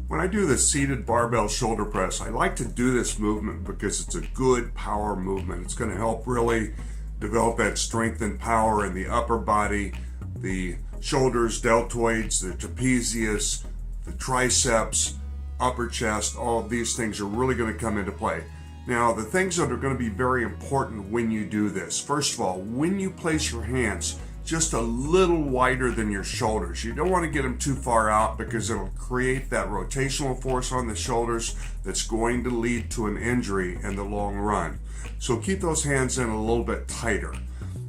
When I do the seated barbell shoulder press, I like to do this movement because it's a good power movement. It's going to help really develop that strength and power in the upper body, the shoulders, deltoids, the trapezius, the triceps, upper chest. All of these things are really going to come into play. Now, the things that are going to be very important when you do this, first of all, when you place your hands just a little wider than your shoulders. You don't want to get them too far out because it'll create that rotational force on the shoulders that's going to lead to an injury in the long run. So keep those hands in a little bit tighter.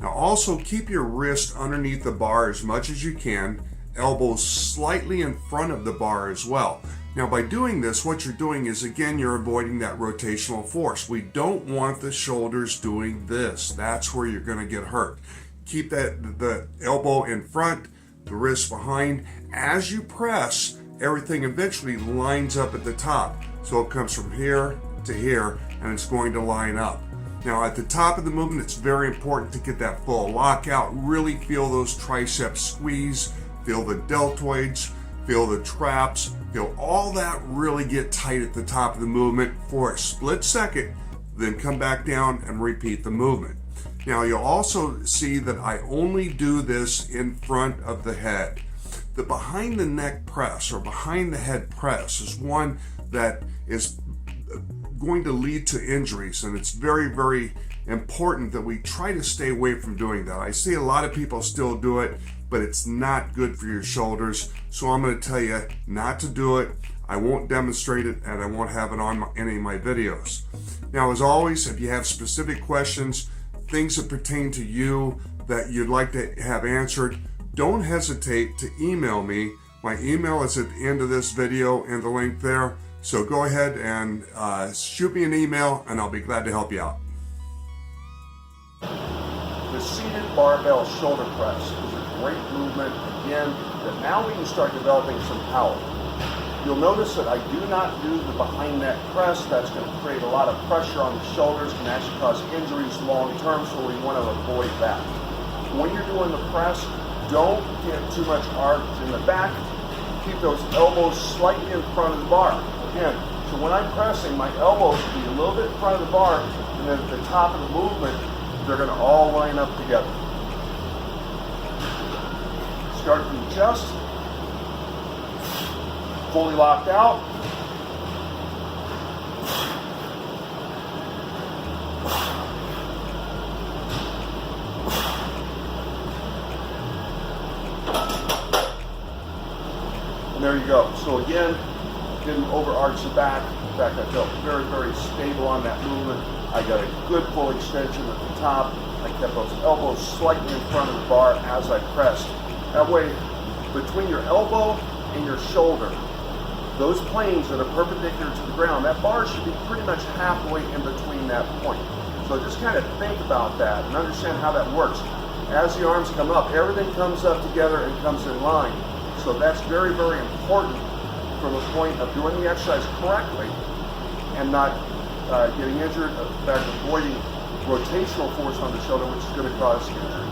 Now also keep your wrist underneath the bar as much as you can, elbows slightly in front of the bar as well. Now by doing this, what you're doing is, again, you're avoiding that rotational force. We don't want the shoulders doing this. That's where you're going to get hurt. Keep the elbow in front, the wrist behind. As you press, everything eventually lines up at the top. So it comes from here to here, and it's going to line up. Now at the top of the movement, it's very important to get that full lockout. Really feel those triceps squeeze, feel the deltoids, feel the traps, feel all that really get tight at the top of the movement for a split second, then come back down and repeat the movement. Now you'll also see that I only do this in front of the head. The behind the neck press or behind the head press is one that is going to lead to injuries, and it's very, very important that we try to stay away from doing that. I see a lot of people still do it, but it's not good for your shoulders. So I'm going to tell you not to do it. I won't demonstrate it, and I won't have it on any of my videos. Now, as always, if you have specific questions, things that pertain to you that you'd like to have answered, don't hesitate to email me. My email is at the end of this video and the link there. So go ahead and shoot me an email, and I'll be glad to help you out. The seated barbell shoulder press is a great movement, again, that now we can start developing some power. You'll notice that I do not do the behind neck press. That's going to create a lot of pressure on the shoulders, can actually cause injuries long term, so we want to avoid that. When you're doing the press, don't get too much arch in the back. Keep those elbows slightly in front of the bar. Again, so when I'm pressing, my elbows will be a little bit in front of the bar, and then at the top of the movement, they're going to all line up together. Start from the chest, fully locked out. And there you go. So again, didn't overarch the back. In fact, I felt very, very stable on that movement. I got a good full extension at the top. I kept those elbows slightly in front of the bar as I pressed. That way, between your elbow and your shoulder, those planes that are perpendicular to the ground, that bar should be pretty much halfway in between that point. So just kind of think about that and understand how that works. As the arms come up, everything comes up together and comes in line. So that's very, very important from the point of doing the exercise correctly and not getting injured, in fact, avoiding rotational force on the shoulder, which is going to cause injury.